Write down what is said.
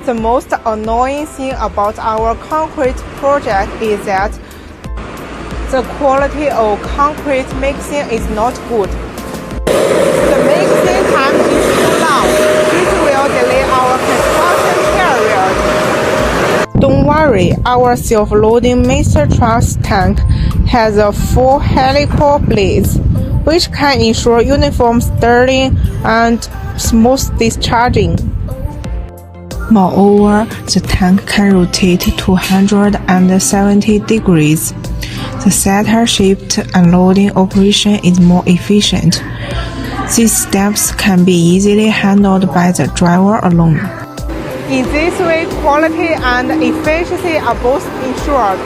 The most annoying thing about our concrete project is that the quality of concrete mixing is not good. The mixing time is too long. This will delay our construction period. Don't worry, our self-loading mixer truck tank has a full helical blades, which can ensure uniform stirring and smooth discharging. Moreover, the tank can rotate 270 degrees. The setter-shaped unloading operation is more efficient. These steps can be easily handled by the driver alone. In this way, quality and efficiency are both ensured.